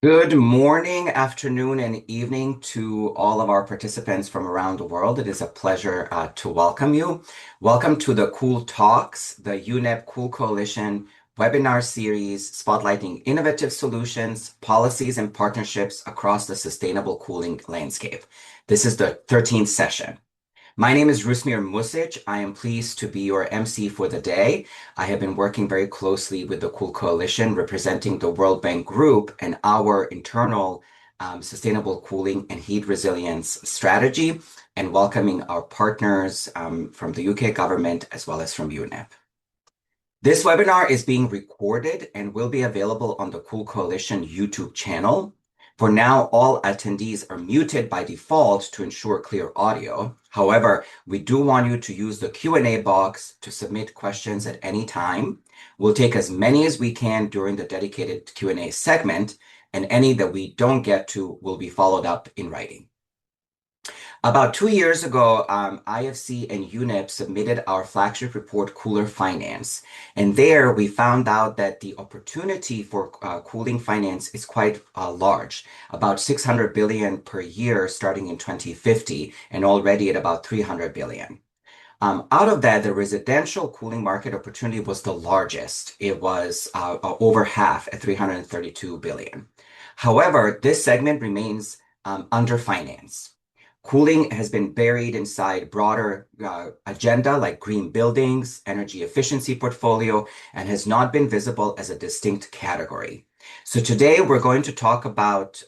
Good morning, afternoon, and evening to all of our participants from around the world. It is a pleasure to welcome you. Welcome to the Cool Talks, the UNEP Cool Coalition webinar series spotlighting innovative solutions, policies, and partnerships across the sustainable cooling landscape. This is the 13th session. My name is Rusmir Music. I am pleased to be your MC for the day. I have been working very closely with the Cool Coalition, representing the World Bank Group and our internal sustainable cooling and heat resilience strategy, and welcoming our partners from the UK government as well as from UNEP. This webinar is being recorded and will be available on the Cool Coalition YouTube channel. For now, all attendees are muted by default to ensure clear audio. However, we do want you to use the Q&A box to submit questions at any time. We'll take as many as we can during the dedicated Q&A segment, and any that we don't get to will be followed up in writing. About 2 years ago, IFC and UNEP submitted our flagship report, Cooler Finance. And there we found out that the opportunity for cooling finance is quite large, about 600 billion per year starting in 2050, and already at about 300 billion. Out of that, the residential cooling market opportunity was the largest. It was over half at 332 billion. However, this segment remains underfinanced. Cooling has been buried inside broader agenda like green buildings, energy efficiency portfolio, and has not been visible as a distinct category. So today we're going to talk about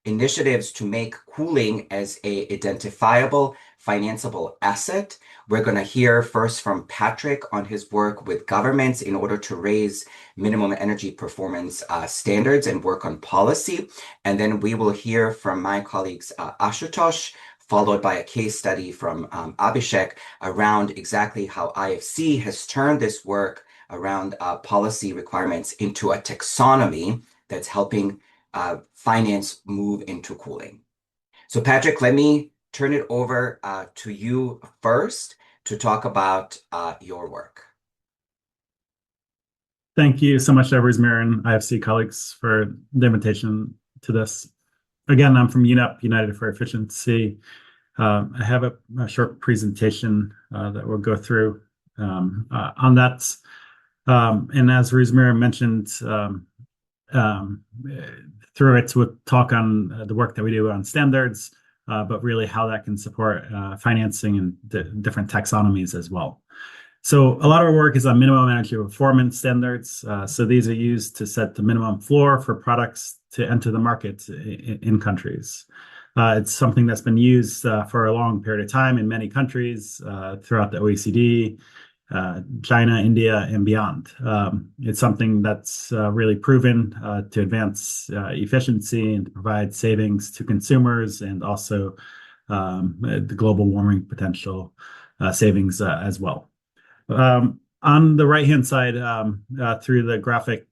initiatives to make cooling as a identifiable, financeable asset. We're going to hear first from Patrick on his work with governments in order to raise minimum energy performance standards and work on policy. And then we will hear from my colleagues Ashutosh, followed by a case study from Abhishek around exactly how IFC has turned this work around policy requirements into a taxonomy that's helping finance move into cooling. So Patrick, let me turn it over to you first to talk about your work. Thank you so much, Rusmir and IFC colleagues, for the invitation to this. Again, I'm from UNEP, United for Efficiency. I have a short presentation that we'll go through on that. And as Rusmir mentioned, through it, we'll talk on the work that we do on standards, but really how that can support financing and the different taxonomies as well. So a lot of our work is on minimum energy performance standards. So these are used to set the minimum floor for products to enter the market in countries. It's something that's been used for a long period of time in many countries throughout the OECD, China, India, and beyond. It's something that's really proven to advance efficiency and to provide savings to consumers, and also the global warming potential savings as well. On the right-hand side, through the graphic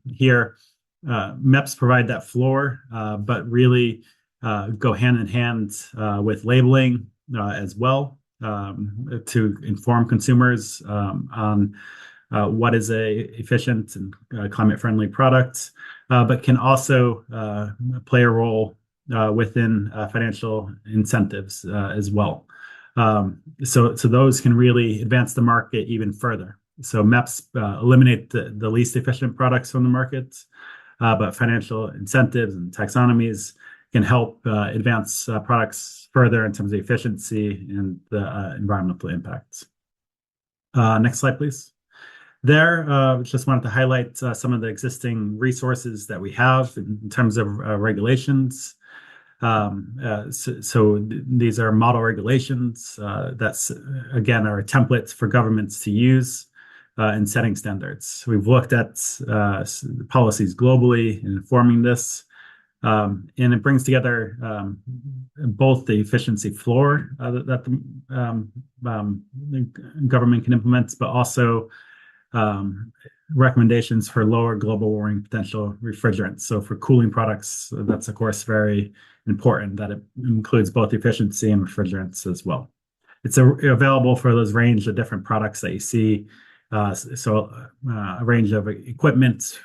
here, MEPs provide that floor, but really go hand in hand with labeling as well, to inform consumers on what is a efficient and climate-friendly product, but can also play a role within financial incentives as well. So those can really advance the market even further. So MEPs eliminate the least efficient products from the market, but financial incentives and taxonomies can help advance products further in terms of efficiency and the environmental impacts. Next slide, please. There, just wanted to highlight some of the existing resources that we have in terms of regulations. So these are model regulations that's, again, are templates for governments to use in setting standards. We've looked at policies globally in informing this, and it brings together both the efficiency floor that the government can implement, but also recommendations for lower global warming potential refrigerants. So for cooling products, that's of course very important that it includes both efficiency and refrigerants as well. It's available for those range of different products that you see A range of equipment,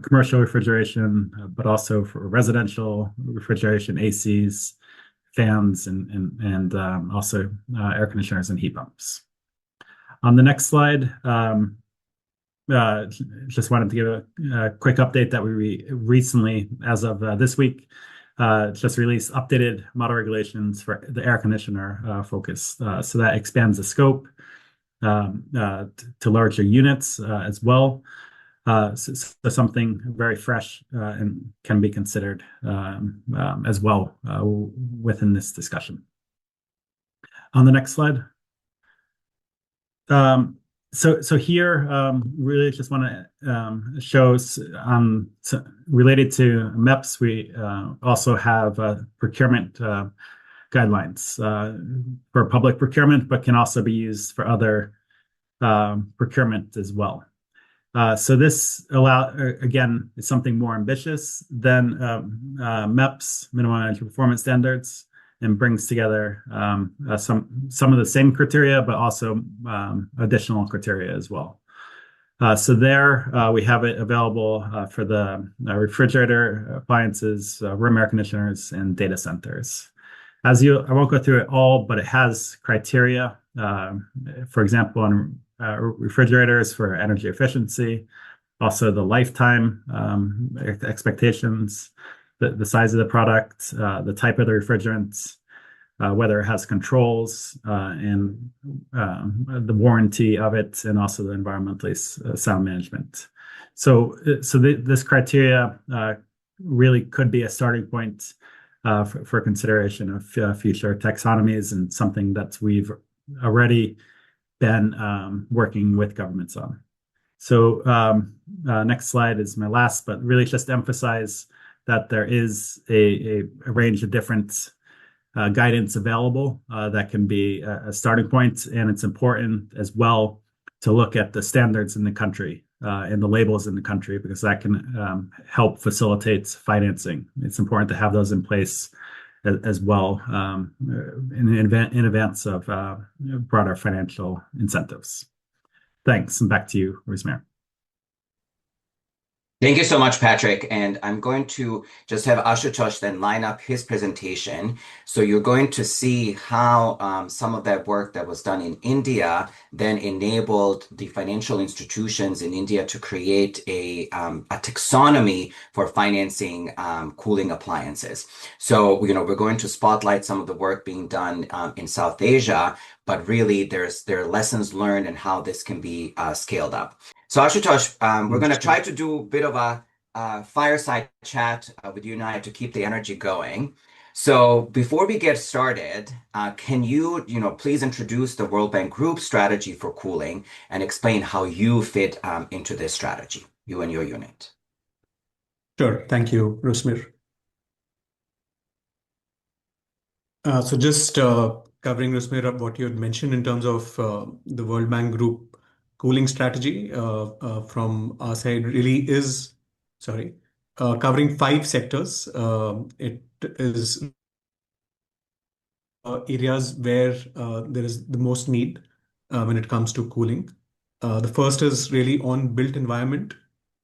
commercial refrigeration, but also for residential refrigeration, ACs, fans, and also air conditioners and heat pumps. On the next slide, just wanted to give a quick update that we recently, as of this week, just released updated model regulations for the air conditioner focus. So that expands the scope to larger units as well. So something very fresh and can be considered as well within this discussion. On the next slide. So here, really just want to show related to MEPS, we also have procurement guidelines for public procurement, but can also be used for other procurement as well. So this again, is something more ambitious than MEPS, minimum energy performance standards, and brings together some of the same criteria, but also additional criteria as well. So there we have it available for the refrigerator, appliances, room air conditioners, and data centers. I won't go through it all, but it has criteria, for example, on refrigerators for energy efficiency, also the lifetime expectations, the size of the product, the type of the refrigerants, whether it has controls, and the warranty of it, and also the environmentally sound management. So this criteria really could be a starting point for consideration of future taxonomies, and something that we've already been working with governments on. So next slide is my last, but really just to emphasize that there is a range of different guidance available that can be a starting point, and it's important as well to look at the standards in the country and the labels in the country, because that can help facilitate financing. It's important to have those in place as well in advance of broader financial incentives. Thanks, and back to you, Rosemary. Thank you so much, Patrick. And I'm going to just have Ashutosh then line up his presentation. So you're going to see how some of that work that was done in India then enabled the financial institutions in India to create a taxonomy for financing cooling appliances. So, we're going to spotlight some of the work being done in South Asia, but really there are lessons learned and how this can be scaled up. So Ashutosh, we're going to try to do a bit of a fireside chat with you and I to keep the energy going. So before we get started, can you, please introduce the World Bank Group strategy for cooling and explain how you fit into this strategy, you and your unit? Sure. Thank you, Rusmir. So just covering, Rusmir, up what you had mentioned in terms of the World Bank Group cooling strategy from our side really is, covering 5 sectors. It is areas where there is the most need when it comes to cooling. The first is really on built environment.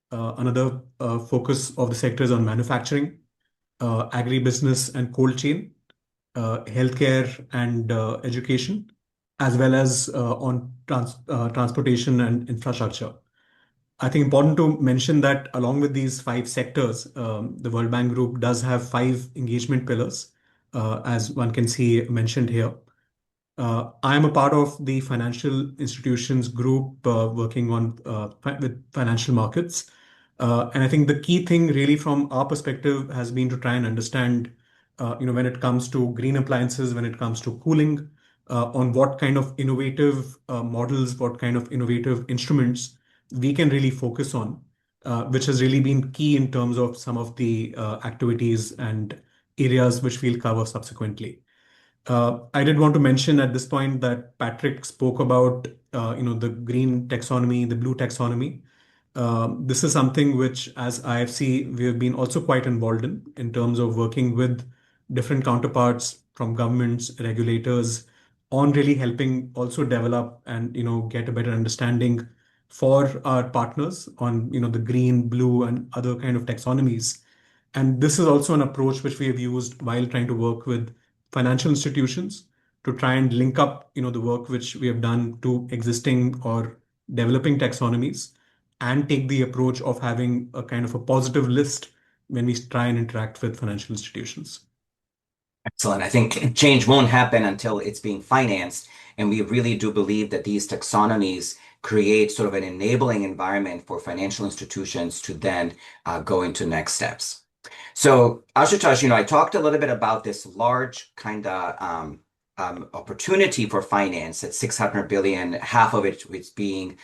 Another focus of the sector is on manufacturing, agribusiness and cold chain, healthcare and education, as well as on transportation and infrastructure. I think important to mention that along with these 5 sectors, the World Bank Group does have 5 engagement pillars, as one can see mentioned here. I am a part of the financial institutions group working on with financial markets. And I think the key thing really from our perspective has been to try and understand, when it comes to green appliances, when it comes to cooling, on what kind of innovative models, what kind of innovative instruments we can really focus on, which has really been key in terms of some of the activities and areas which we'll cover subsequently. I did want to mention at this point that Patrick spoke about, the green taxonomy, the blue taxonomy. This is something which, as IFC, we have been also quite involved in terms of working with different counterparts from governments, regulators, on really helping also develop and get a better understanding for our partners on, the green, blue, and other kind of taxonomies. And this is also an approach which we have used while trying to work with financial institutions to try and link up, the work which we have done to existing or developing taxonomies and take the approach of having a kind of a positive list when we try and interact with financial institutions. Excellent. I think change won't happen until it's being financed. And we really do believe that these taxonomies create sort of an enabling environment for financial institutions to then go into next steps. So, Ashutosh, I talked a little bit about this large kind of opportunity for finance at 600 billion, half of it is being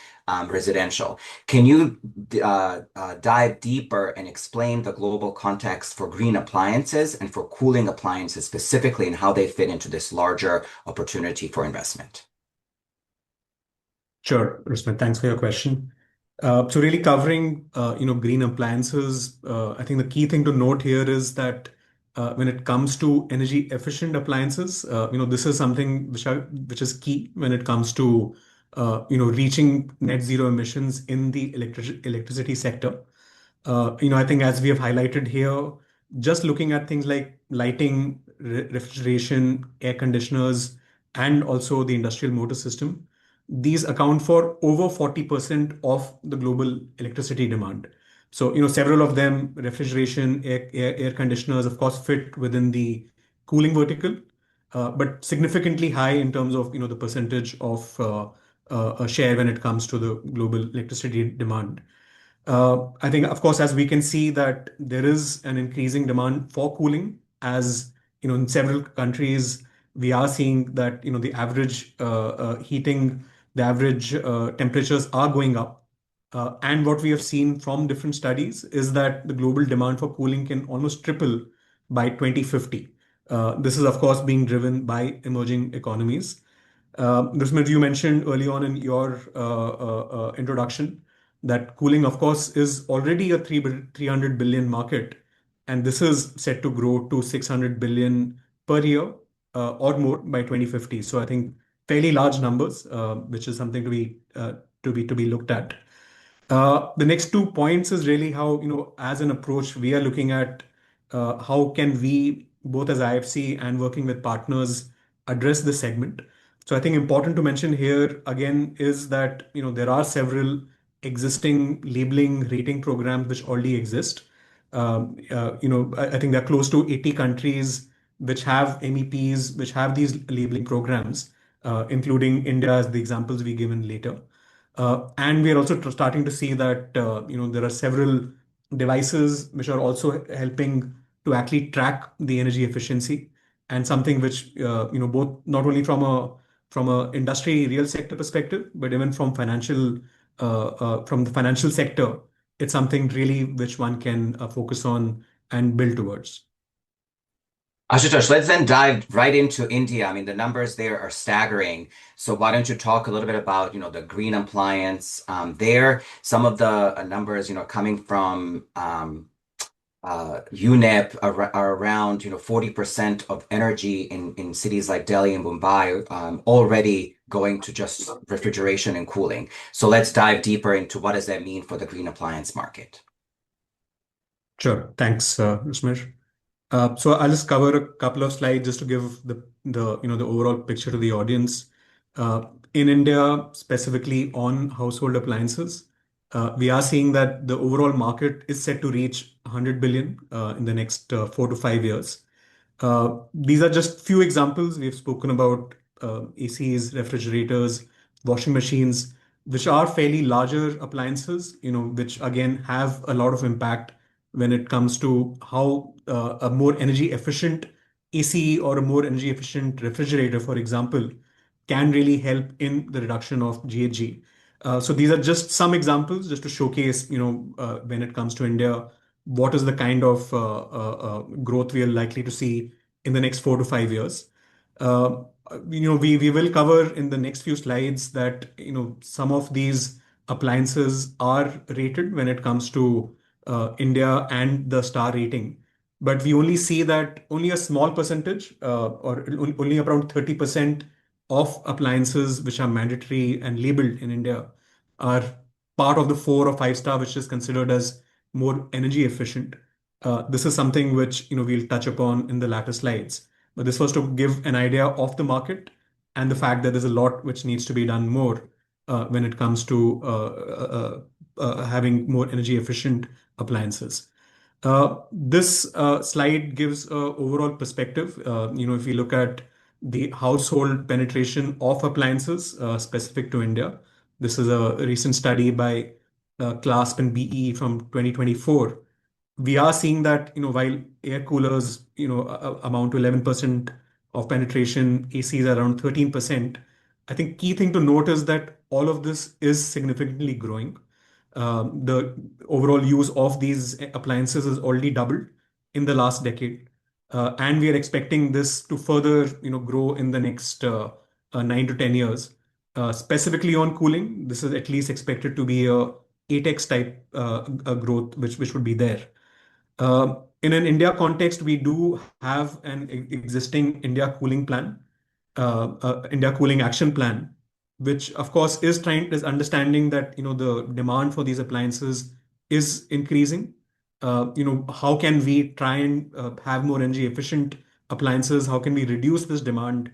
residential. Can you dive deeper and explain the global context for green appliances and for cooling appliances specifically and how they fit into this larger opportunity for investment? Sure, Rusman, thanks for your question. So really covering, green appliances, I think the key thing to note here is that when it comes to energy efficient appliances, this is something which is key when it comes to, reaching net zero emissions in the electricity sector. I think as we have highlighted here, just looking at things like lighting, refrigeration, air conditioners, and also the industrial motor system, these account for over 40% of the global electricity demand. So, several of them, refrigeration, air conditioners, of course, fit within the cooling vertical, but significantly high in terms of, the percentage of a share when it comes to the global electricity demand. I think, of course, as we can see that there is an increasing demand for cooling, as in several countries, we are seeing that the average heating, the average temperatures are going up. And what we have seen from different studies is that the global demand for cooling can almost triple by 2050. This is, of course, being driven by emerging economies. Nusmit, you mentioned early on in your introduction that cooling, of course, is already a 300 billion market, and this is set to grow to 600 billion per year or more by 2050. So I think fairly large numbers, which is something to be looked at. The next 2 points is really how, as an approach, we are looking at how can we, both as IFC and working with partners, address this segment. So I think important to mention here again is that, there are several existing labeling rating programs which already exist. I think there are close to 80 countries which have MEPs, which have these labeling programs, including India as the examples we given later. And we are also starting to see that there are several devices which are also helping to actually track the energy efficiency, and something which both not only from a industry real sector perspective, but even from the financial sector, it's something really which one can focus on and build towards. Ashutosh, let's then dive right into India. I mean, the numbers there are staggering. So why don't you talk a little bit about, the green appliance there? Some of the numbers, coming from UNEP are around, 40% of energy in cities like Delhi and Mumbai already going to just refrigeration and cooling. So let's dive deeper into what does that mean for the green appliance market. Sure. Thanks, Usmesh. So I'll just cover a couple of slides just to give the overall picture to the audience. In India, specifically on household appliances, we are seeing that the overall market is set to reach 100 billion in the next 4 to 5 years. These are just few examples. We've spoken about ACs, refrigerators, washing machines, which are fairly larger appliances, which again have a lot of impact when it comes to how a more energy efficient AC or a more energy efficient refrigerator, for example, can really help in the reduction of GHG. So these are just some examples just to showcase, when it comes to India, what is the kind of growth we are likely to see in the next 4 to 5 years. We will cover in the next few slides that, some of these appliances are rated when it comes to India and the star rating. But we only see that only a small percentage, or only around 30% of appliances which are mandatory and labeled in India are part of the 4 or 5 star, which is considered as more energy efficient. This is something which we'll touch upon in the latter slides. But this was to give an idea of the market and the fact that there's a lot which needs to be done more when it comes to having more energy efficient appliances. This slide gives an overall perspective. If we look at the household penetration of appliances specific to India, this is a recent study by CLASP and BE from 2024. We are seeing that while air coolers amount to 11% of penetration, ACs are around 13%. I think key thing to note is that all of this is significantly growing. The overall use of these appliances has already doubled in the last decade. And we are expecting this to further grow in the next 9 to 10 years. Specifically on cooling, this is at least expected to be a 8x type growth, which would be there. In an India context, we do have an existing India cooling plan, India cooling action plan, which of course is understanding that the demand for these appliances is increasing. How can we try and have more energy efficient appliances? How can we reduce this demand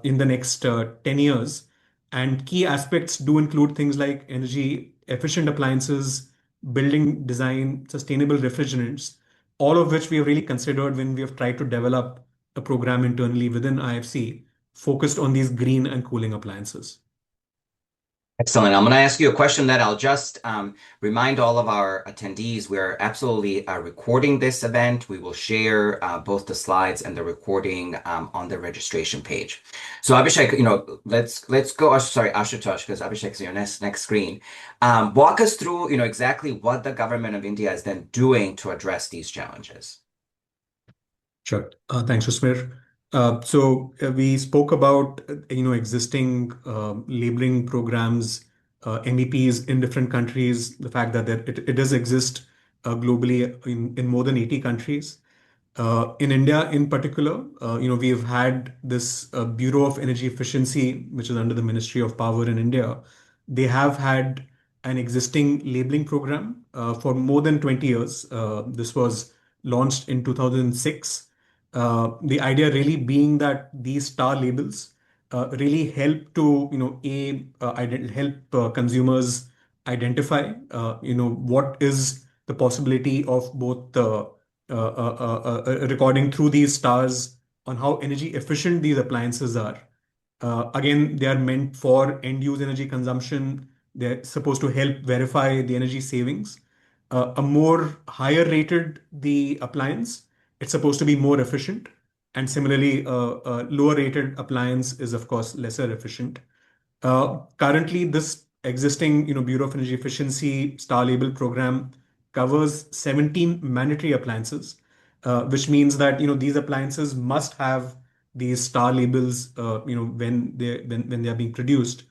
in the next 10 years? And key aspects do include things like energy efficient appliances, building design, sustainable refrigerants, all of which we have really considered when we have tried to develop a program internally within IFC focused on these green and cooling appliances. Excellent. I'm going to ask you a question that I'll just remind all of our attendees. We're absolutely recording this event. We will share both the slides and the recording on the registration page. So Abhishek, let's go. Sorry, Ashutosh, because Abhishek's your next screen. Walk us through, exactly what the government of India is then doing to address these challenges. Sure. Thanks, Usmir. So we spoke about existing labeling programs, MEPs in different countries, the fact that it does exist globally in more than 80 countries. In India, in particular, we have had this Bureau of Energy Efficiency, which is under the Ministry of Power in India. They have had an existing labeling program for more than 20 years. This was launched in 2006. The idea really being that these star labels really help to help consumers identify what is the possibility of both recording through these stars on how energy efficient these appliances are. Again, they are meant for end use energy consumption. They're supposed to help verify the energy savings. A more higher rated the appliance, it's supposed to be more efficient. And similarly, a lower rated appliance is, of course, lesser efficient. Currently, this existing Bureau of Energy Efficiency star label program covers 17 mandatory appliances, which means that these appliances must have these star labels when they are being produced.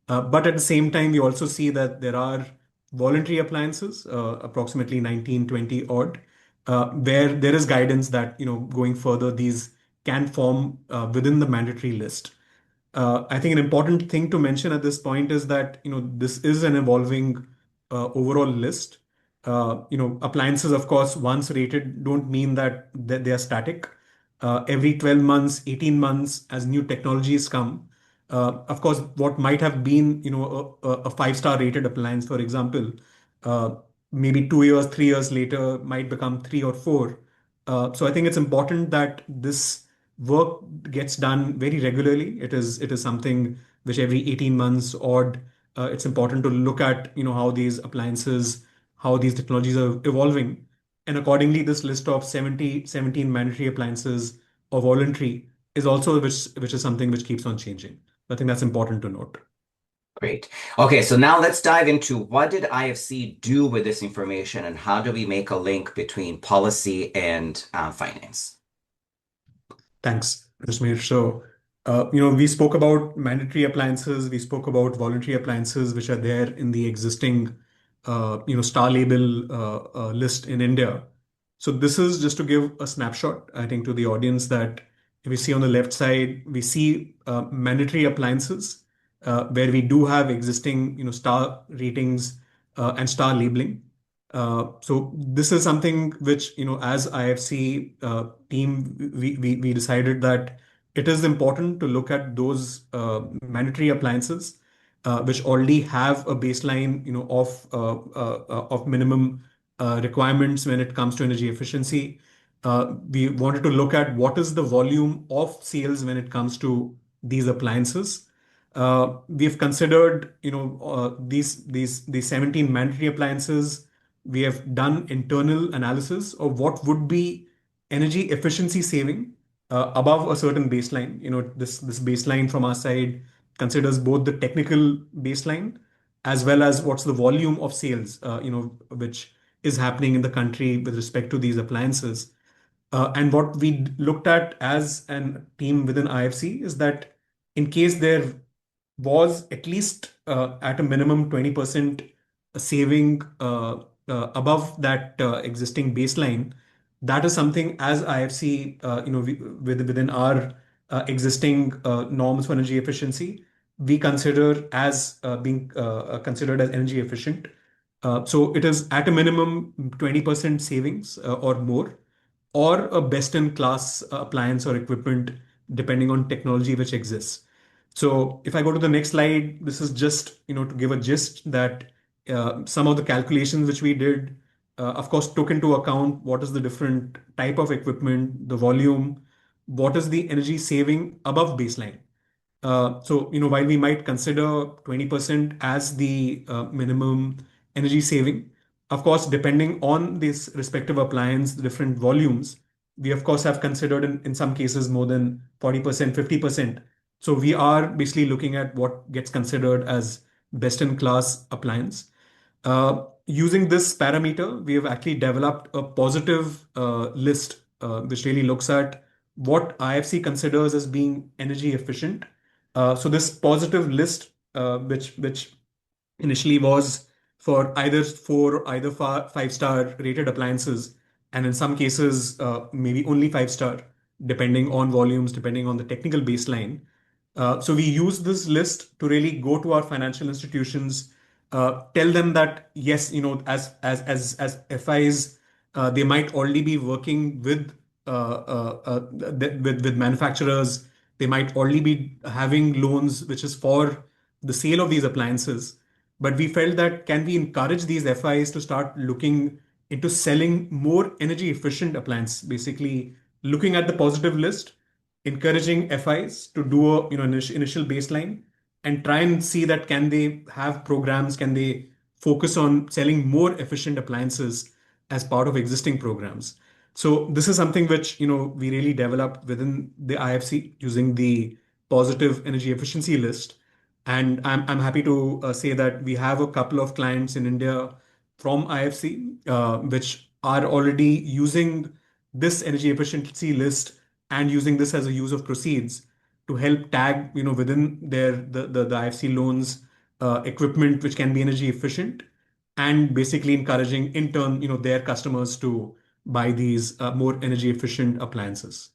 But at the same time, we also see that there are voluntary appliances, approximately 19, 20 odd, where there is guidance that going further, these can form within the mandatory list. I think an important thing to mention at this point is that this is an evolving overall list. Appliances, of course, once rated, don't mean that they are static. Every 12 months, 18 months, as new technologies come, of course, what might have been a 5 star rated appliance, for example, maybe 2 years, 3 years later might become 3 or 4. So I think it's important that this work gets done very regularly. It is something which every 18 months odd, it's important to look at how these appliances, how these technologies are evolving. And accordingly, this list of 17 mandatory appliances or voluntary is also which is something which keeps on changing. I think that's important to note. Great. Okay, so now let's dive into what did IFC do with this information and how do we make a link between policy and finance? Thanks, Rasmir. So, we spoke about mandatory appliances, we spoke about voluntary appliances, which are there in the existing, star label list in India. So this is just to give a snapshot, I think, to the audience that if we see on the left side, we see mandatory appliances where we do have existing, star ratings and star labeling. So this is something which, as IFC team, we decided that it is important to look at those mandatory appliances which already have a baseline, of minimum requirements when it comes to energy efficiency. We wanted to look at what is the volume of sales when it comes to these appliances. We've considered, these 17 mandatory appliances. We have done internal analysis of what would be energy efficiency saving above a certain baseline. This baseline from our side considers both the technical baseline as well as what's the volume of sales, which is happening in the country with respect to these appliances. And what we looked at as a team within IFC is that in case there was at least at a minimum 20% saving above that existing baseline, that is something as IFC, within our existing norms for energy efficiency, we consider as being considered as energy efficient. So it is at a minimum 20% savings or more, or a best-in-class appliance or equipment, depending on technology which exists. So if I go to the next slide, this is just, to give a gist that some of the calculations which we did, of course, took into account what is the different type of equipment, the volume, what is the energy saving above baseline. So, while we might consider 20% as the minimum energy saving, of course, depending on this respective appliance, the different volumes, we of course have considered in some cases more than 40%, 50%. So we are basically looking at what gets considered as best in class appliance. Using this parameter, we have actually developed a positive list which really looks at what IFC considers as being energy efficient. So this positive list, which initially was for either five-star rated appliances, and in some cases maybe only five-star, depending on volumes, depending on the technical baseline. So we use this list to really go to our financial institutions, tell them that yes, as FIs, they might already be working with with manufacturers. They might already be having loans, which is for the sale of these appliances. But we felt that can we encourage these FIs to start looking into selling more energy efficient appliances, basically looking at the positive list, encouraging FIs to do a initial baseline and try and see that can they have programs, can they focus on selling more efficient appliances as part of existing programs. So this is something which we really developed within the IFC using the positive energy efficiency list. And I'm happy to say that we have a couple of clients in India from IFC which are already using this energy efficiency list and using this as a use of proceeds to help tag within the IFC loans equipment which can be energy efficient, and basically encouraging in turn their customers to buy these more energy efficient appliances.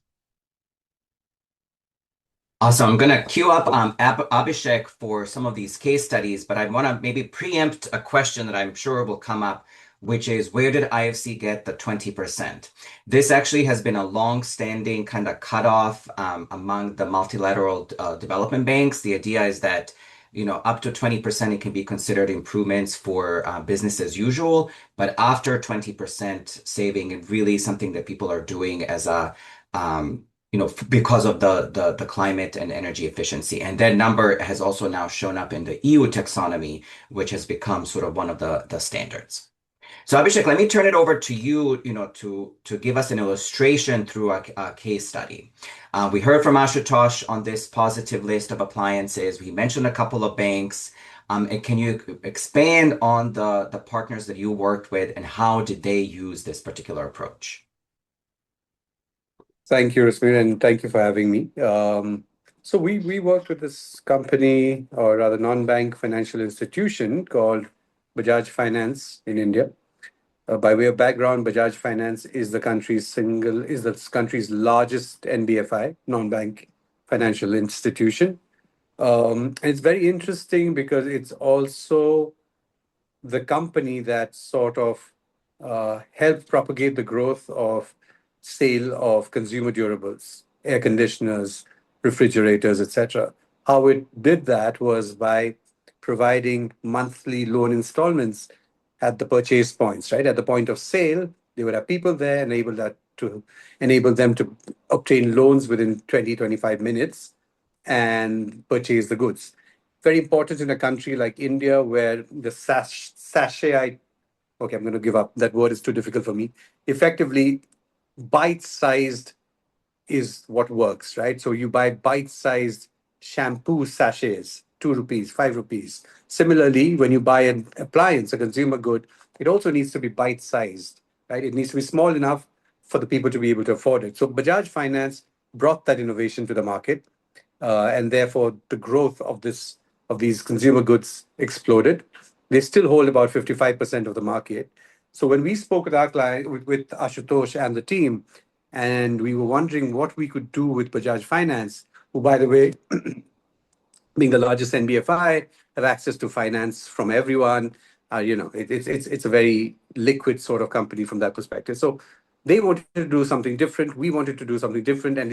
Awesome. I'm going to queue up Abhishek for some of these case studies, but I want to maybe preempt a question that I'm sure will come up, which is where did IFC get the 20%? This actually has been a long-standing kind of cutoff among the multilateral development banks. The idea is that up to 20% it can be considered improvements for business as usual, but after 20% saving, it really is something that people are doing as a because of the climate and energy efficiency. And that number has also now shown up in the EU taxonomy, which has become sort of one of the standards. So Abhishek, let me turn it over to you, to give us an illustration through a case study. We heard from Ashutosh on this positive list of appliances. We mentioned a couple of banks. And can you expand on the partners that you worked with and how did they use this particular approach? Thank you, Rasmir, and thank you for having me. So we worked with this company, or rather non-bank financial institution called Bajaj Finance in India. By way of background, Bajaj Finance is the country's largest NBFI, non-bank financial institution. And it's very interesting because it's also the company that sort of helped propagate the growth of sale of consumer durables, air conditioners, refrigerators, etc. How it did that was by providing monthly loan installments at the purchase points, right? At the point of sale, they would have people there, enable them to obtain loans within 20, 25 minutes and purchase the goods. Very important in a country like India where the sachet, okay, I'm going to give up. That word is too difficult for me. Effectively, bite-sized is what works, right? So you buy bite-sized shampoo sachets, 2 rupees, 5 rupees. Similarly, when you buy an appliance, a consumer good, it also needs to be bite-sized, right? It needs to be small enough for the people to be able to afford it. So Bajaj Finance brought that innovation to the market, and therefore the growth of these consumer goods exploded. They still hold about 55% of the market. So when we spoke with our client, with Ashutosh and the team, and we were wondering what we could do with Bajaj Finance, who, by the way, being the largest NBFI, have access to finance from everyone. It's a very liquid sort of company from that perspective. So they wanted to do something different. We wanted to do something different, and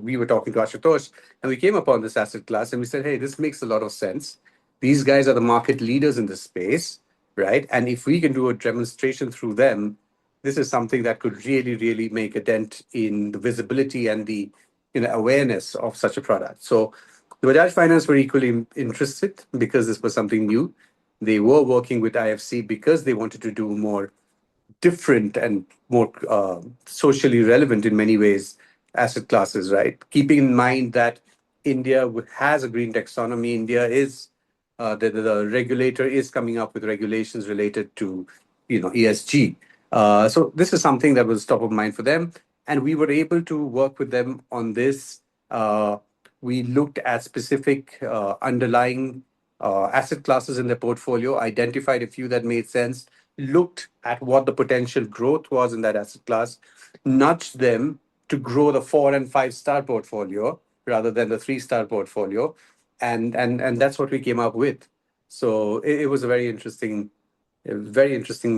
we were talking to Ashutosh, and we came upon this asset class, and we said, hey, this makes a lot of sense. These guys are the market leaders in this space, right? And if we can do a demonstration through them, this is something that could really, really make a dent in the visibility and the awareness of such a product. So the Bajaj Finance were equally interested because this was something new. They were working with IFC because they wanted to do more different and more socially relevant in many ways asset classes, right? Keeping in mind that India has a green taxonomy. India is the regulator is coming up with regulations related to ESG. So this is something that was top of mind for them, and we were able to work with them on this. We looked at specific underlying asset classes in their portfolio, identified a few that made sense, looked at what the potential growth was in that asset class, nudged them to grow the 4 and 5 star portfolio rather than the 3 star portfolio, and that's what we came up with. So it was a very interesting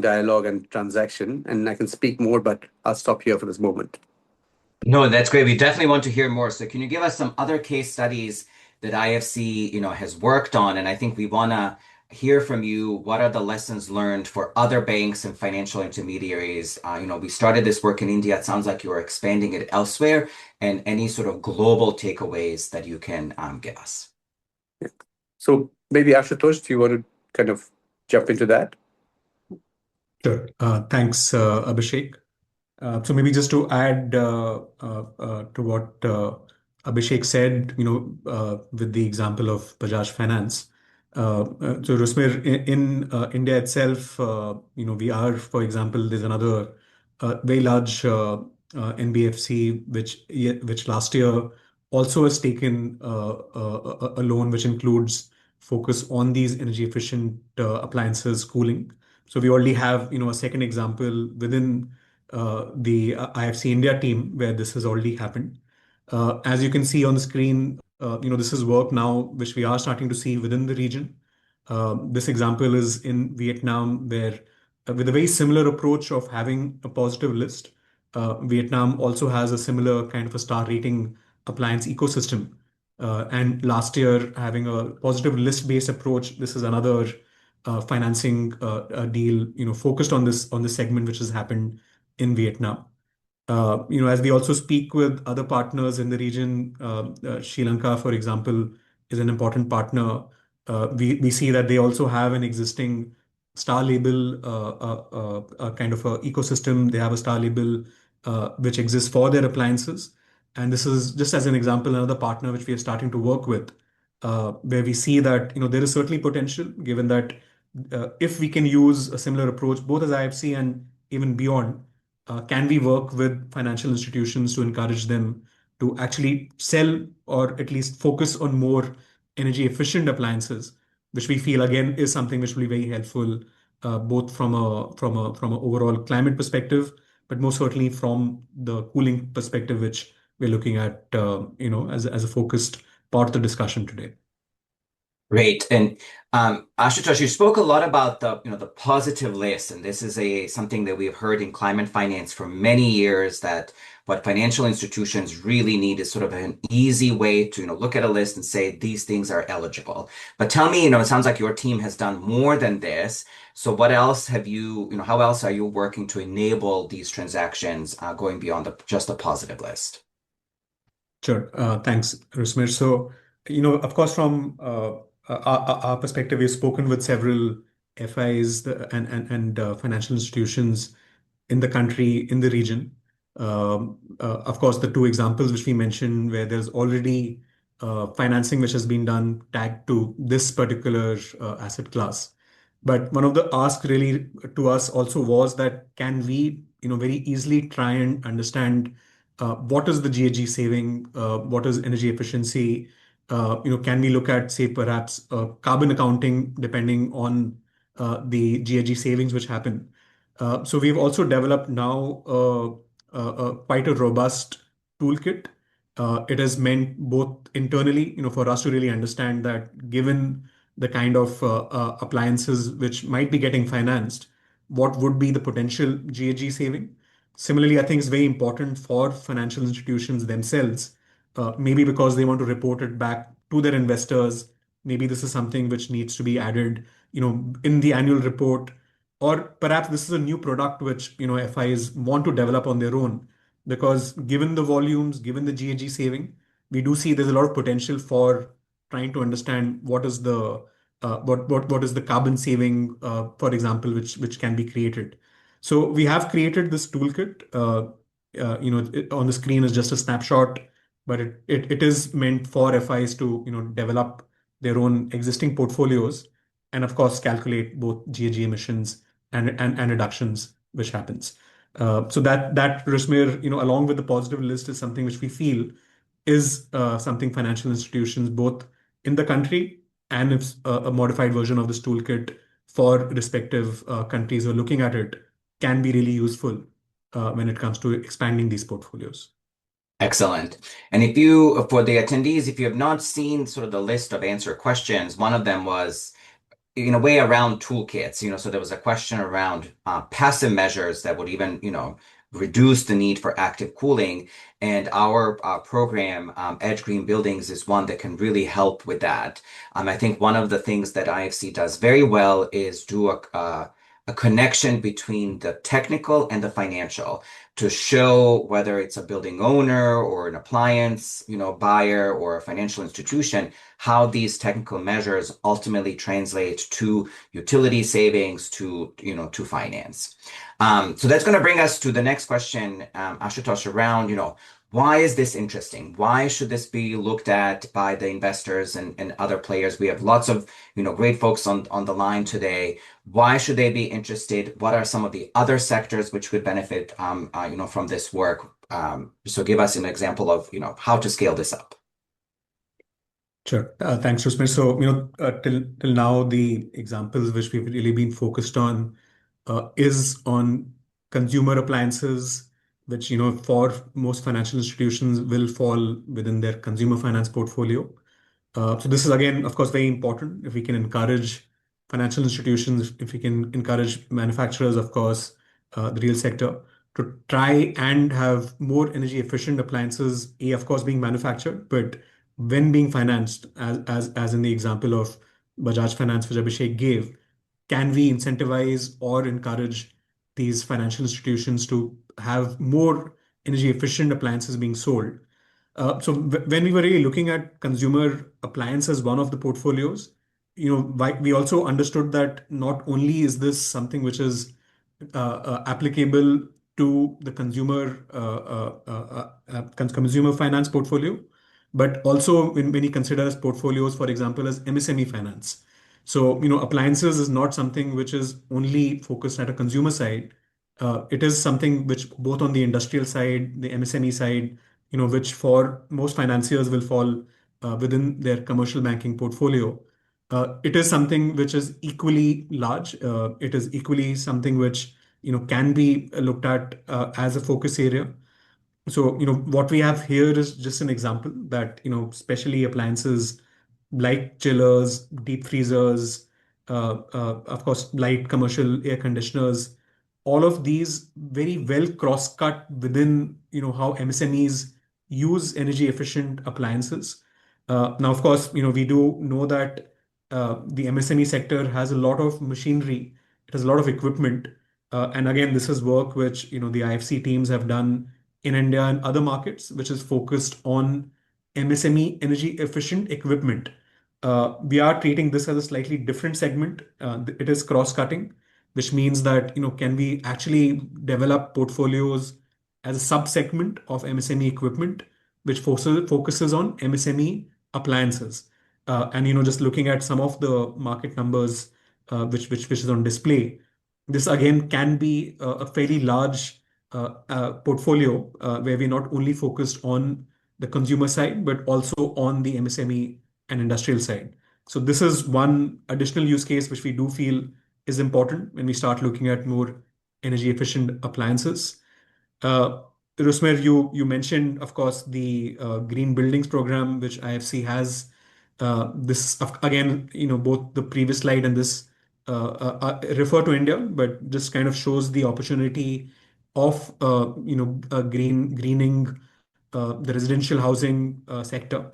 dialogue and transaction, and I can speak more, but I'll stop here for this moment. No, that's great. We definitely want to hear more. So can you give us some other case studies that IFC, has worked on? And I think we want to hear from you. What are the lessons learned for other banks and financial intermediaries? We started this work in India. It sounds like you're expanding it elsewhere, and any sort of global takeaways that you can give us. So maybe Ashutosh, do you want to kind of jump into that? Sure. Thanks, Abhishek. So maybe just to add to what Abhishek said, with the example of Bajaj Finance. So Rusmir, in India itself, we are, for example, there's another very large NBFC which last year also has taken a loan which includes focus on these energy efficient appliances cooling. So we already have a second example within the IFC India team where this has already happened. As you can see on the screen, this is work now which we are starting to see within the region. This example is in Vietnam, where with a very similar approach of having a positive list, Vietnam also has a similar kind of a star rating appliance ecosystem. And last year, having a positive list-based approach, this is another financing deal, focused on this segment which has happened in Vietnam. As we also speak with other partners in the region, Sri Lanka, for example, is an important partner. We see that they also have an existing star label kind of a ecosystem. They have a star label which exists for their appliances. And this is just as an example, another partner which we are starting to work with, where we see that there is certainly potential, given that if we can use a similar approach, both as IFC and even beyond, can we work with financial institutions to encourage them to actually sell or at least focus on more energy efficient appliances, which we feel again is something which will be very helpful, both from a overall climate perspective, but most certainly from the cooling perspective, which we're looking at, as a focused part of the discussion today. Great. And Ashutosh, you spoke a lot about the positive list, and this is something that we've heard in climate finance for many years, that what financial institutions really need is sort of an easy way to, look at a list and say these things are eligible. But tell me, it sounds like your team has done more than this. So what else have how else are you working to enable these transactions going beyond just the positive list? Sure. Thanks, Rusmir. So, of course, from our perspective, we've spoken with several FIs and financial institutions in the country, in the region. Of course, the two examples which we mentioned, where there's already financing which has been done tagged to this particular asset class. But one of the asks really to us also was that can we, very easily try and understand what is the GHG saving, what is energy efficiency? Can we look at, say, perhaps carbon accounting depending on the GHG savings which happen? So we've also developed now quite a robust toolkit. It is meant both internally, for us to really understand that given the kind of appliances which might be getting financed, what would be the potential GHG saving? Similarly, I think it's very important for financial institutions themselves, maybe because they want to report it back to their investors. Maybe this is something which needs to be added, in the annual report, or perhaps this is a new product which, FIs want to develop on their own. Because given the volumes, given the GHG saving, we do see there's a lot of potential for trying to understand what is the carbon saving, for example, which can be created. So we have created this toolkit. On the screen is just a snapshot, but it is meant for FIs to develop their own existing portfolios, and of course calculate both GHG emissions and reductions which happens. So that Rusmir, along with the positive list, is something which we feel is something financial institutions both in the country and if a modified version of this toolkit for respective countries who are looking at it can be really useful when it comes to expanding these portfolios. Excellent. And for the attendees, if you have not seen sort of the list of answer questions, one of them was in a way around toolkits, so there was a question around passive measures that would even, reduce the need for active cooling. And our program, Edge Green Buildings, is one that can really help with that. I think one of the things that IFC does very well is do a connection between the technical and the financial to show whether it's a building owner or an appliance, buyer or a financial institution, how these technical measures ultimately translate to utility savings, to finance. So that's going to bring us to the next question, Ashutosh, around, why is this interesting? Why should this be looked at by the investors and other players? We have lots of, great folks on the line today. Why should they be interested? What are some of the other sectors which could benefit, from this work? So give us an example of, how to scale this up. Sure. Thanks, Rusmir. So, till now, the examples which we've really been focused on is on consumer appliances, which, for most financial institutions will fall within their consumer finance portfolio. So this is again, of course, very important. If we can encourage financial institutions, if we can encourage manufacturers, of course, the real sector, to try and have more energy efficient appliances, of course, being manufactured, but when being financed, as in the example of Bajaj Finance, which Abhishek gave, can we incentivize or encourage these financial institutions to have more energy efficient appliances being sold? So when we were really looking at consumer appliance as one of the portfolios, we also understood that not only is this something which is applicable to the consumer finance portfolio, but also when you consider as portfolios, for example, as MSME finance. So, appliances is not something which is only focused at a consumer side. It is something which both on the industrial side, the MSME side, which for most financiers will fall within their commercial banking portfolio. It is something which is equally large. It is equally something which can be looked at as a focus area. So what we have here is just an example that especially appliances light chillers, deep freezers, of course, light commercial air conditioners. All of these very well cross-cut within, how MSMEs use energy efficient appliances. Now, of course, we do know that the MSME sector has a lot of machinery, it has a lot of equipment. And again, this is work which, the IFC teams have done in India and other markets, which is focused on MSME energy efficient equipment. We are treating this as a slightly different segment. It is cross-cutting, which means that, can we actually develop portfolios as a sub-segment of MSME equipment, which focuses on MSME appliances. And just looking at some of the market numbers, which is on display, this again can be a fairly large portfolio where we're not only focused on the consumer side, but also on the MSME and industrial side. So this is one additional use case which we do feel is important when we start looking at more energy efficient appliances. Uh, Rusmer, you mentioned, of course, the Green Buildings program, which IFC has. This again, both the previous slide and this refer to India, but just kind of shows the opportunity of greening the residential housing sector.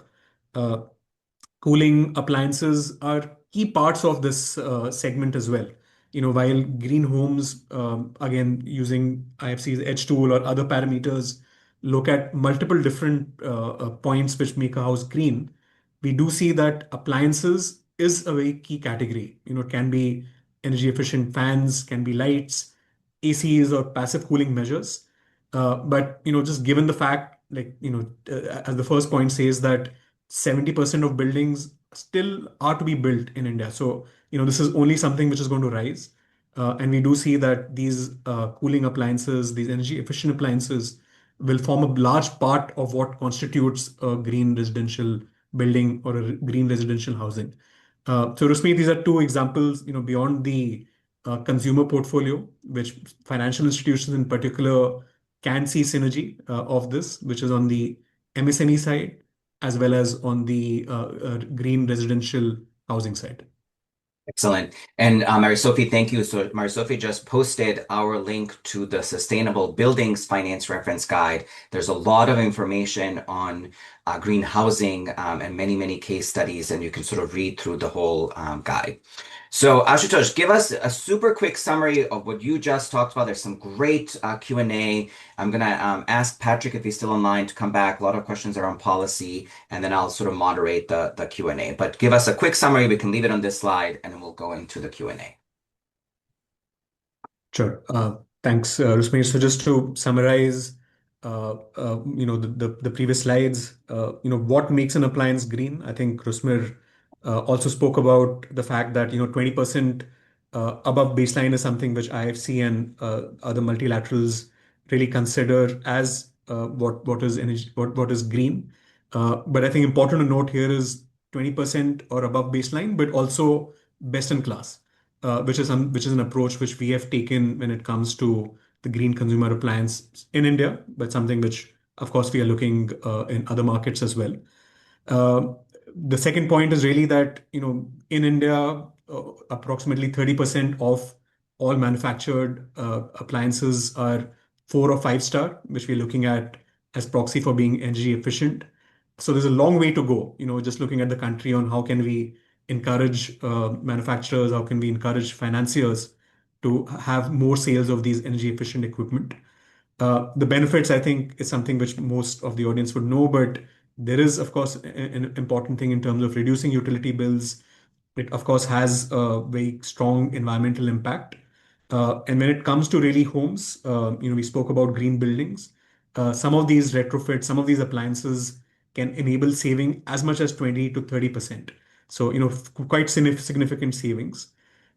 Uh, Cooling appliances are key parts of this segment as well. While green homes, again, using IFC's Edge tool or other parameters, look at multiple different points which make a house green, we do see that appliances is a very key category. It can be energy efficient fans, can be lights, ACs or passive cooling measures. But just given the fact, like as the first point says that 70% of buildings still are to be built in India. So, this is only something which is going to rise. And we do see that these cooling appliances, these energy efficient appliances will form a large part of what constitutes a green residential building or a green residential housing. So, Rusmi, these are two examples, beyond the consumer portfolio, which financial institutions in particular can see synergy of this, which is on the MSME side as well as on the green residential housing side. Excellent. And Mary-Sophie, thank you. So Mary-Sophie just posted our link to the Sustainable Buildings Finance Reference Guide. There's a lot of information on green housing and many, many case studies, and you can sort of read through the whole guide. So Ashutosh, give us a super quick summary of what you just talked about. There's some great Q&A. I'm going to ask Patrick if he's still online to come back. A lot of questions are on policy, and then I'll sort of moderate the Q&A. But give us a quick summary. We can leave it on this slide, and then we'll go into the Q&A. Sure. Thanks, Rusmi. So just to summarize, the previous slides, what makes an appliance green? I think Rusmir also spoke about the fact that 20% above baseline is something which IFC and other multilaterals really consider as what is energy, what is green. But I think important to note here is 20% or above baseline, but also best in class, which is an approach which we have taken when it comes to the green consumer appliance in India, but something which, of course, we are looking in other markets as well. The second point is really that, in India, approximately 30% of all manufactured appliances are 4 or 5 star, which we're looking at as proxy for being energy efficient. So there's a long way to go, just looking at the country on how can we encourage manufacturers, how can we encourage financiers to have more sales of these energy efficient equipment. The benefits, I think, is something which most of the audience would know, but there is, of course, an important thing in terms of reducing utility bills. It, of course, has a very strong environmental impact. And when it comes to really homes, we spoke about green buildings. Some of these retrofits, some of these appliances can enable saving as much as 20 to 30%. So, quite significant savings.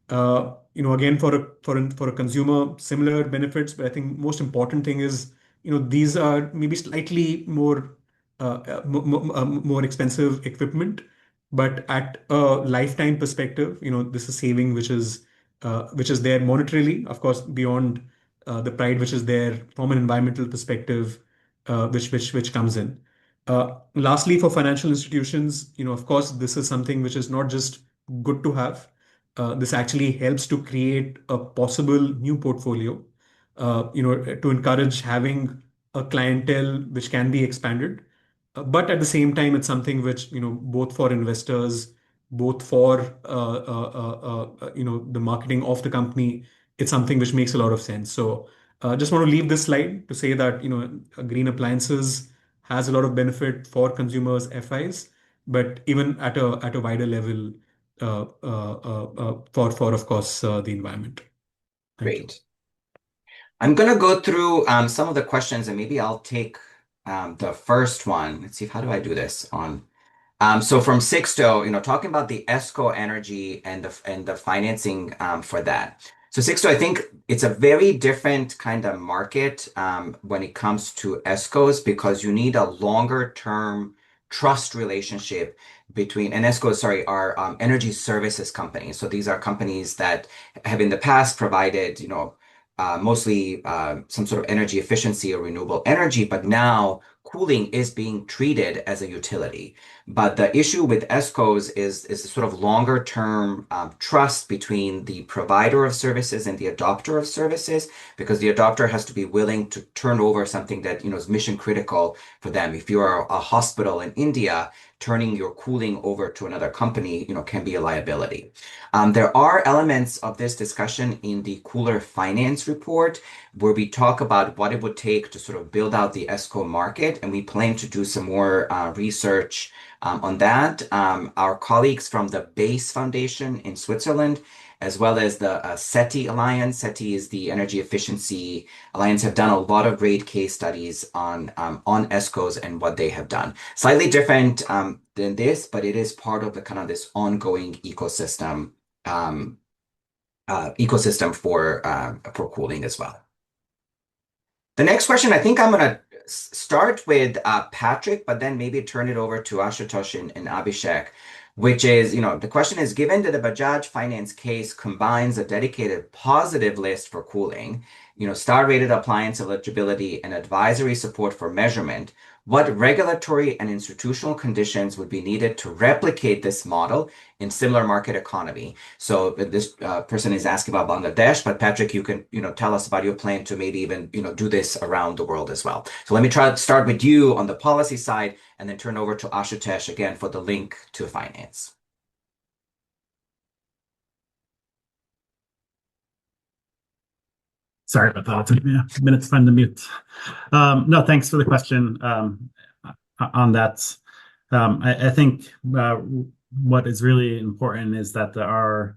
Again, for a consumer, similar benefits, but I think most important thing is, these are maybe slightly more expensive equipment, but at a lifetime perspective, this is saving which is there monetarily, of course, beyond the pride which is there from an environmental perspective, which comes in. Lastly, for financial institutions, of course, this is something which is not just good to have. This actually helps to create a possible new portfolio, to encourage having a clientele which can be expanded. But at the same time, it's something which, both for investors, both for, the marketing of the company, it's something which makes a lot of sense. So just want to leave this slide to say that, green appliances has a lot of benefit for consumers, FIs, but even at a wider level, for of course the environment. Thank you. Great. I'm going to go through some of the questions and maybe I'll take the first one. Let's see, how do I do this on? So from Sixto, talking about the ESCO energy and the financing for that. So Sixto, I think it's a very different kind of market when it comes to ESCOs because you need a longer term trust relationship between, and ESCOs, sorry, are energy services companies. So these are companies that have in the past provided, mostly some sort of energy efficiency or renewable energy, but now cooling is being treated as a utility. But the issue with ESCOs is a sort of longer term trust between the provider of services and the adopter of services, because the adopter has to be willing to turn over something that is mission critical for them. If you're a hospital in India, turning your cooling over to another company, can be a liability. There are elements of this discussion in the Cooler Finance report where we talk about what it would take to sort of build out the ESCO market, and we plan to do some more research on that. Our colleagues from the BASE Foundation in Switzerland, as well as the SETI Alliance, SETI is the Energy Efficiency Alliance, have done a lot of great case studies on ESCOs and what they have done. Slightly different than this, but it is part of the kind of this ongoing ecosystem for cooling as well. The next question, I think I'm going to start with Patrick, but then maybe turn it over to Ashutosh and Abhishek, which is, the question is, given that the Bajaj Finance case combines a dedicated positive list for cooling, star-rated appliance eligibility and advisory support for measurement, what regulatory and institutional conditions would be needed to replicate this model in similar market economy? So this person is asking about Bangladesh, but Patrick, you can tell us about your plan to maybe even do this around the world as well. So let me try to start with you on the policy side, and then turn over to Ashutosh again for the link to finance. Sorry about that. It took me a minute to find the mute. No, thanks for the question on that. I think what is really important is that there are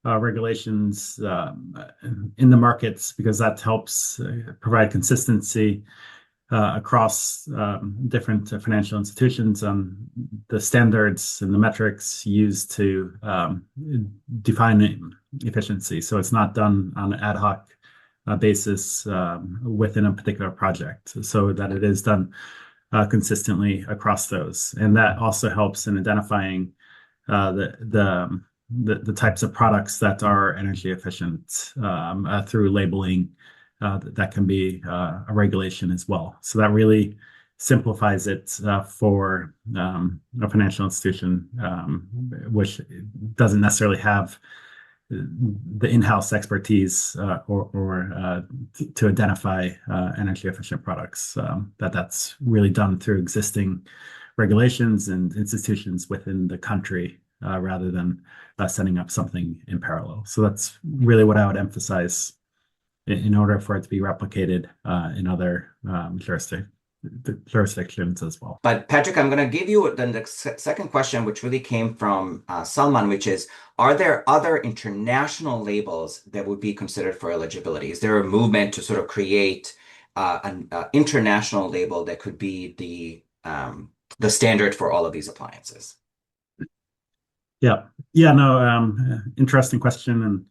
regulations in the markets, because that helps provide consistency across different financial institutions on the standards and the metrics used to define efficiency. So it's not done on an ad hoc basis within a particular project, so that it is done consistently across those. And that also helps in identifying the types of products that are energy efficient through labeling. That can be a regulation as well. So that really simplifies it for a financial institution, which doesn't necessarily have the in-house expertise or to identify energy efficient products. That's really done through existing regulations and institutions within the country rather than setting up something in parallel. So that's really what I would emphasize in order for it to be replicated in other jurisdictions as well. But Patrick, I'm going to give you the second question, which really came from Salman, which is, are there other international labels that would be considered for eligibility? Is there a movement to sort of create an international label that could be the standard for all of these appliances? Yeah, no, interesting question.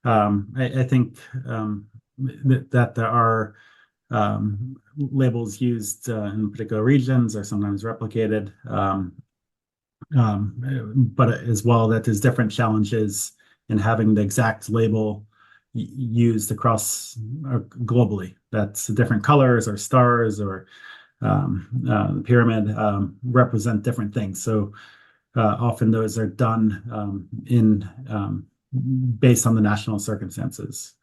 And I think that there are labels used in particular regions are sometimes replicated, but as well that there's different challenges in having the exact label used across globally. That's different colors or stars or pyramid represent different things. So often those are done based on the national circumstances.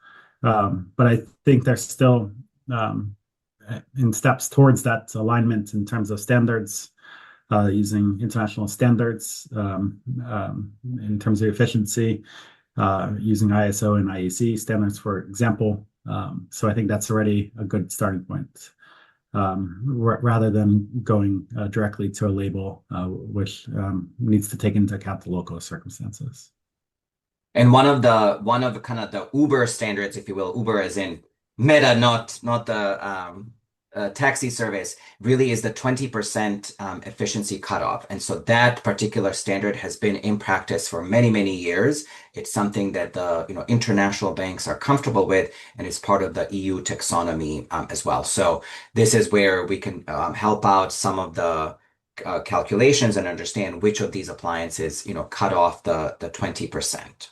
But I think there's still in steps towards that alignment in terms of standards, using international standards in terms of efficiency, using ISO and IEC standards, for example. So I think that's already a good starting point, rather than going directly to a label, which needs to take into account the local circumstances. And one of kind of the Uber standards, if you will, Uber as in Meta, not the taxi service, really is the 20% efficiency cutoff. And so that particular standard has been in practice for many, many years. It's something that the international banks are comfortable with, and it's part of the EU taxonomy as well. So this is where we can help out some of the calculations and understand which of these appliances cut off the 20%.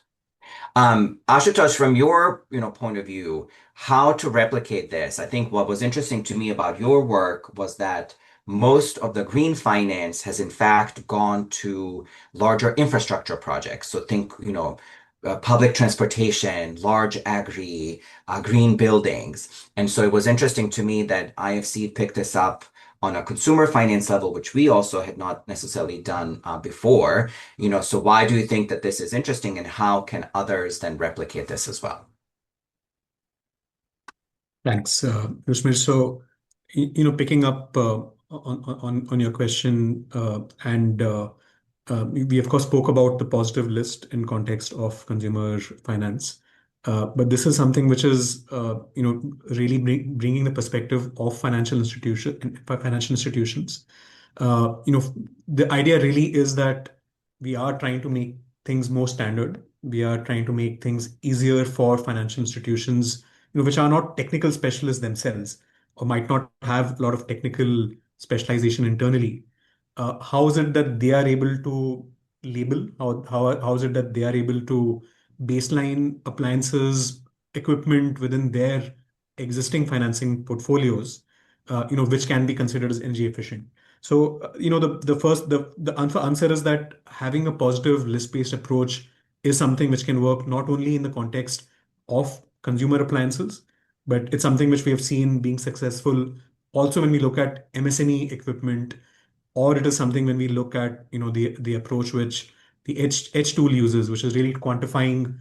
Ashutosh, from your point of view, how to replicate this? I think what was interesting to me about your work was that most of the green finance has in fact gone to larger infrastructure projects. So think, public transportation, large agri, green buildings. And so it was interesting to me that IFC picked this up on a consumer finance level, which we also had not necessarily done before. So why do you think that this is interesting, and how can others then replicate this as well? Thanks, Rusmir. So, picking up on your question, and we of course spoke about the positive list in context of consumer finance, but this is something which is really bringing the perspective of financial institutions. The idea really is that we are trying to make things more standard. We are trying to make things easier for financial institutions, which are not technical specialists themselves or might not have a lot of technical specialization internally. How is it that they are able to label? How is it that they are able to baseline appliances, equipment within their existing financing portfolios, which can be considered as energy efficient? So, the answer is that having a positive list-based approach is something which can work not only in the context of consumer appliances, but it's something which we have seen being successful also when we look at MSME equipment, or it is something when we look at the approach which the edge tool uses, which is really quantifying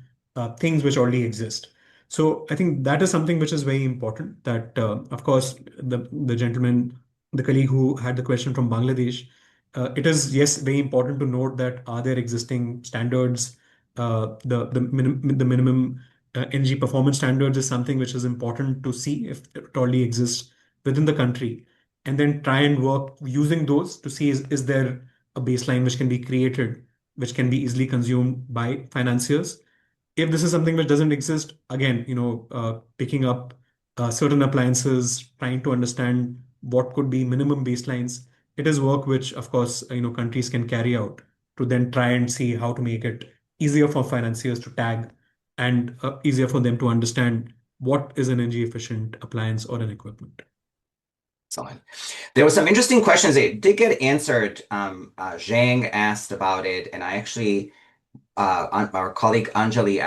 things which already exist. So I think that is something which is very important. That of course the gentleman, the colleague who had the question from Bangladesh, it is yes very important to note that are there existing standards. The minimum energy performance standards is something which is important to see if it already exists within the country, and then try and work using those to see is there a baseline which can be created, which can be easily consumed by financiers. If this is something which doesn't exist, again, picking up certain appliances, trying to understand what could be minimum baselines. It is work which, of course, countries can carry out to then try and see how to make it easier for financiers to tag, and easier for them to understand what is an energy efficient appliance or an equipment. Excellent. There were some interesting questions that did get answered. Zhang asked about it, and I actually, our colleague Anjali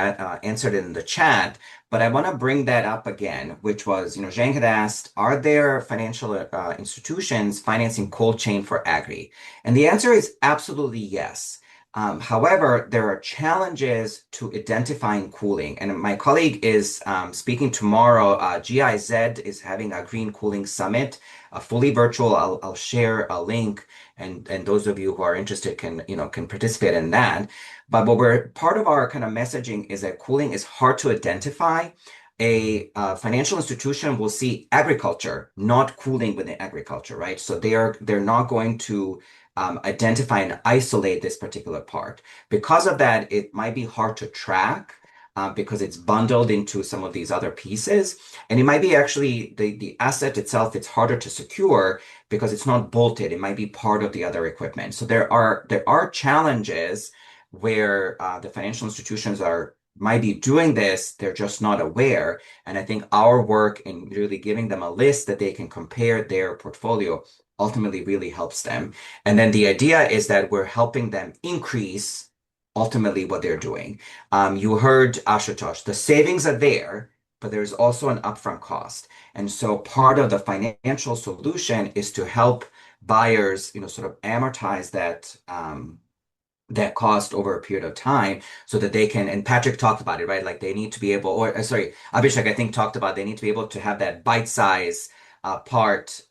answered it in the chat, but I want to bring that up again, which was, Zhang had asked, are there financial institutions financing cold chain for agri? And the answer is absolutely yes. However, there are challenges to identifying cooling. And my colleague is speaking tomorrow. GIZ is having a green cooling summit, fully virtual. I'll share a link, and those of you who are interested can participate in that. But part of our kind of messaging is that cooling is hard to identify. A financial institution will see agriculture, not cooling within agriculture, right? So they're not going to identify and isolate this particular part. Because of that, it might be hard to track because it's bundled into some of these other pieces. And it might be actually the asset itself, it's harder to secure because it's not bolted. It might be part of the other equipment. So there are challenges where the financial institutions are might be doing this, they're just not aware. And I think our work in really giving them a list that they can compare their portfolio ultimately really helps them. And then the idea is that we're helping them increase ultimately what they're doing. You heard Ashutosh, the savings are there, but there's also an upfront cost. And so part of the financial solution is to help buyers, sort of amortize that cost over a period of time so that they can, and Patrick talked about it, right? Like they need to be able, or sorry, Abhishek, I think talked about they need to be able to have that bite size part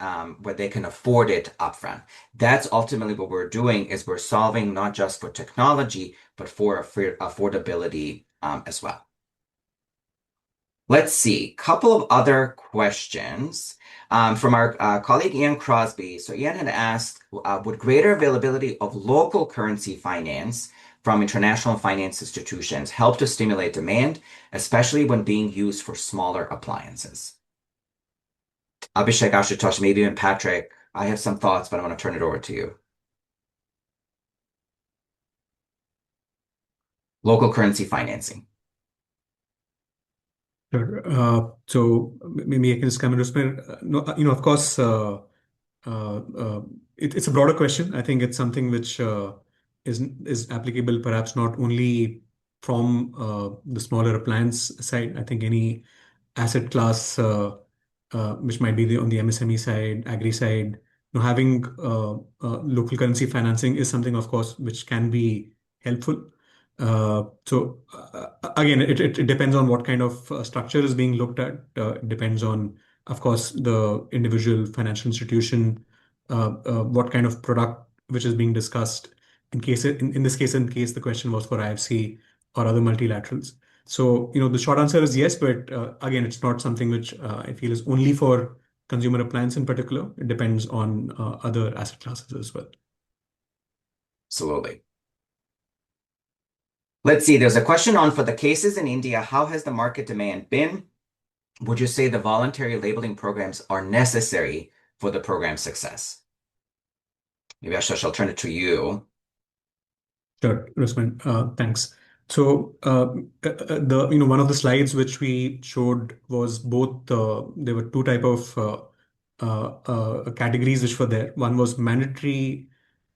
where they can afford it upfront. That's ultimately what we're doing is we're solving not just for technology, but for affordability as well. Let's see, couple of other questions from our colleague Ian Crosby. So Ian had asked, would greater availability of local currency finance from international finance institutions help to stimulate demand, especially when being used for smaller appliances? Abhishek, Ashutosh, maybe even Patrick, I have some thoughts, but I want to turn it over to you. Local currency financing. Sure. So maybe I can just come in response. No, of course, uh, uh, it's a broader question. I think it's something which is applicable perhaps not only from the smaller appliance side. I think any asset class which might be on the MSME side, agri side, having local currency financing is something, of course, which can be helpful. Again, it depends on what kind of structure is being looked at. It depends on, of course, the individual financial institution, what kind of product which is being discussed. In this case, in case the question was for IFC or other multilaterals. So, the short answer is yes, but again, it's not something which I feel is only for consumer appliance in particular. It depends on other asset classes as well. Absolutely. Let's see, there's a question on for the cases in India, how has the market demand been? Would you say the voluntary labeling programs are necessary for the program's success? Maybe I shall turn it to you. Sure, Rusman. Thanks. So one of the slides which we showed was both there were two type of categories which were there. One was mandatory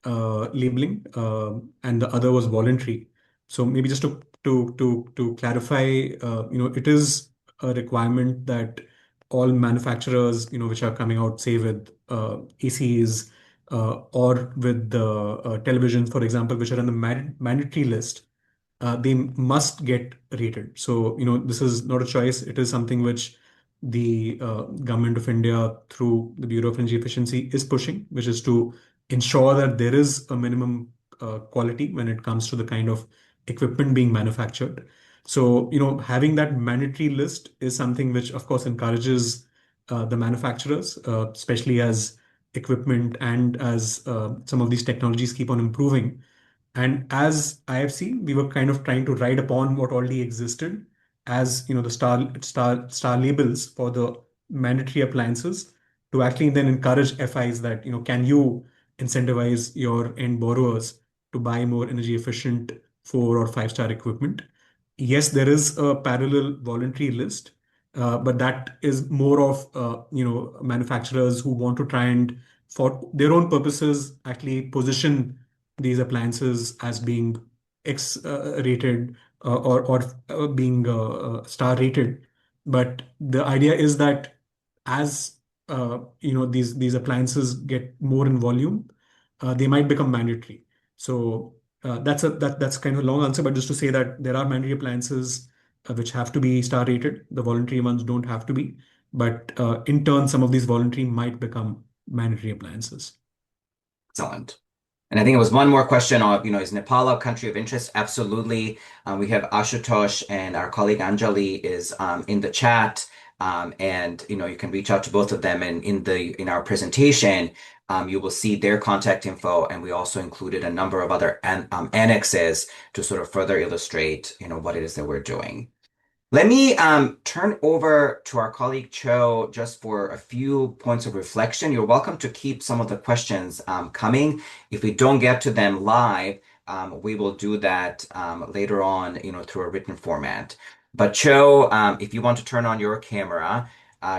labeling, and the other was voluntary. So maybe just to clarify, it is a requirement that all manufacturers, which are coming out, say with ACs or with the televisions, for example, which are on the mandatory list, they must get rated. So, this is not a choice. It is something which the government of India, through the Bureau of Energy Efficiency, is pushing, which is to ensure that there is a minimum quality when it comes to the kind of equipment being manufactured. So, having that mandatory list is something which, of course, encourages the manufacturers, especially as equipment and as some of these technologies keep on improving. And as IFC, we were kind of trying to ride upon what already existed as the star labels for the mandatory appliances to actually then encourage FIs that can you incentivize your end borrowers to buy more energy efficient 4 or 5 star equipment. Yes, there is a parallel voluntary list, but that is more of manufacturers who want to try and for their own purposes actually position these appliances as being X rated or being star rated. But the idea is that as these appliances get more in volume, they might become mandatory. So that's kind of a long answer, but just to say that there are mandatory appliances which have to be star rated. The voluntary ones don't have to be, but in turn, some of these voluntary might become mandatory appliances. Excellent. And I think it was one more question of, is Nepal a country of interest? Absolutely. We have Ashutosh and our colleague Anjali is in the chat. And you can reach out to both of them, and in our presentation, you will see their contact info, and we also included a number of other annexes to sort of further illustrate what it is that we're doing. Let me turn over to our colleague Cho just for a few points of reflection. You're welcome to keep some of the questions coming. If we don't get to them live, we will do that later on, through a written format. But Cho, if you want to turn on your camera,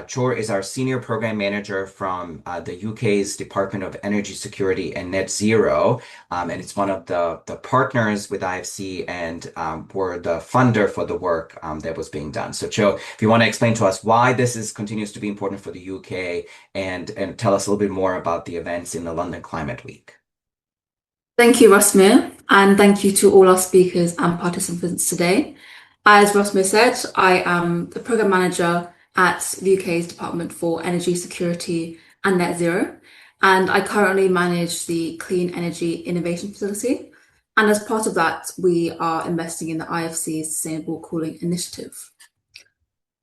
Cho is our senior program manager from the UK's Department of Energy Security and Net Zero, and it's one of the partners with IFC, and we're the funder for the work that was being done. So Cho, if you want to explain to us why this continues to be important for the UK, and tell us a little bit more about the events in the London Climate Week. Thank you, Rosmir, and thank you to all our speakers and participants today. As Rosmir said, I am the program manager at the UK's Department for Energy Security and Net Zero, and I currently manage the Clean Energy Innovation Facility. And as part of that, we are investing in the IFC's Sustainable Cooling Initiative.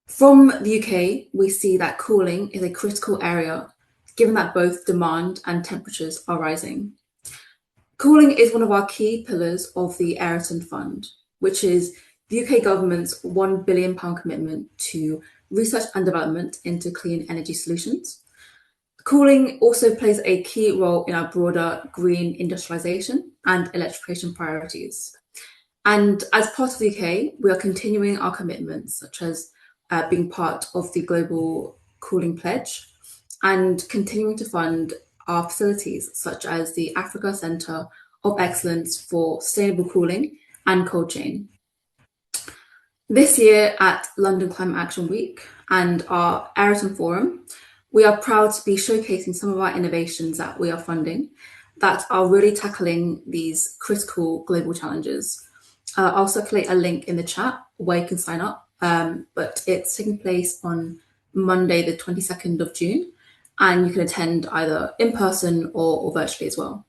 From the UK, we see that cooling is a critical area, given that both demand and temperatures are rising. Cooling is one of our key pillars of the Ayrton Fund, which is the UK government's £1 billion commitment to research and development into clean energy solutions. Cooling also plays a key role in our broader green industrialisation and electrification priorities. And as part of the UK, we are continuing our commitments, such as being part of the Global Cooling Pledge and continuing to fund our facilities, such as the Africa Centre of Excellence for Sustainable Cooling and Cold Chain. This year at London Climate Action Week and our Ayrton Forum, we are proud to be showcasing some of our innovations that we are funding that are really tackling these critical global challenges. I'll circulate a link in the chat where you can sign up, but it's taking place on Monday, the 22nd of June, and you can attend either in person or virtually as well.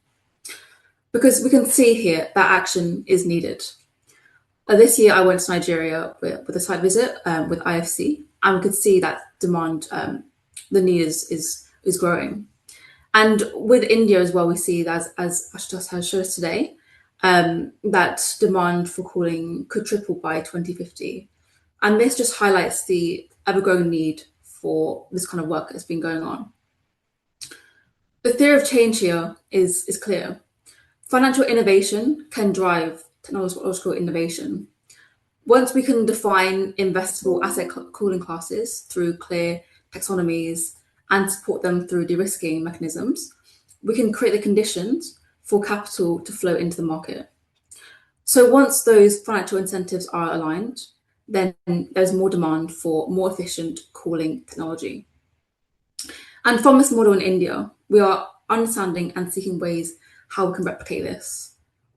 Because we can see here that action is needed. This year I went to Nigeria with a site visit with IFC, and we could see that demand, the need is growing. And with India as well, we see that as Ashutosh has showed us today, that demand for cooling could triple by 2050. And this just highlights the ever-growing need for this kind of work that's been going on. The theory of change here is clear. Financial innovation can drive technological innovation. Once we can define investable asset cooling classes through clear taxonomies and support them through de-risking mechanisms, we can create the conditions for capital to flow into the market. So once those financial incentives are aligned, then there's more demand for more efficient cooling technology. And from this model in India, we are understanding and seeking ways how we can replicate this.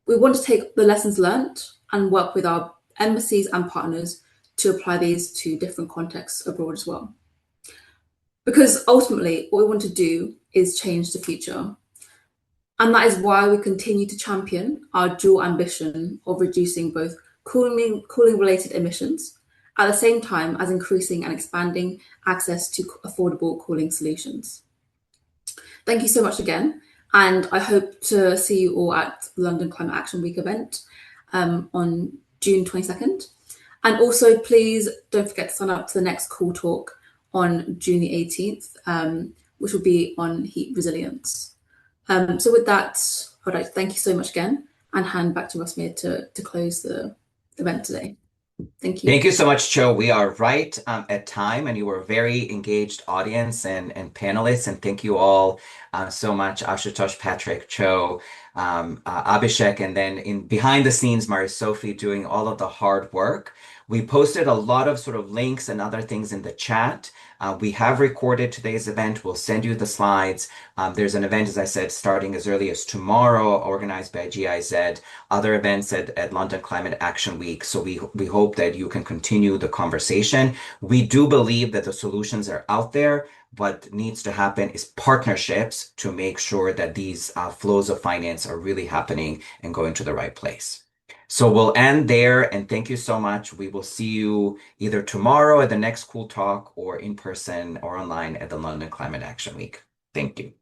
We want to take the lessons learned and work with our embassies and partners to apply these to different contexts abroad as well. Because ultimately, what we want to do is change the future. And that is why we continue to champion our dual ambition of reducing both cooling-related emissions, at the same time as increasing and expanding access to affordable cooling solutions. Thank you so much again, and I hope to see you all at the London Climate Action Week event on June 22nd. And also, please don't forget to sign up to the next Cool Talk on June the 18th, which will be on heat resilience. So with that, I'd like to thank you so much again and hand back to Rosmir to close the event today. Thank you. Thank you so much, Cho. We are right at time, and you were a very engaged audience and panelists. And thank you all so much, Ashutosh, Patrick, Cho, Abhishek, and then behind the scenes, Mari-Sophie doing all of the hard work. We posted a lot of sort of links and other things in the chat. We have recorded today's event. We'll send you the slides. There's an event, as I said, starting as early as tomorrow, organized by GIZ, other events at London Climate Action Week. So we hope that you can continue the conversation. We do believe that the solutions are out there. What needs to happen is partnerships to make sure that these flows of finance are really happening and going to the right place. So we'll end there, and thank you so much. We will see you either tomorrow at the next Cool Talk or in person or online at the London Climate Action Week. Thank you.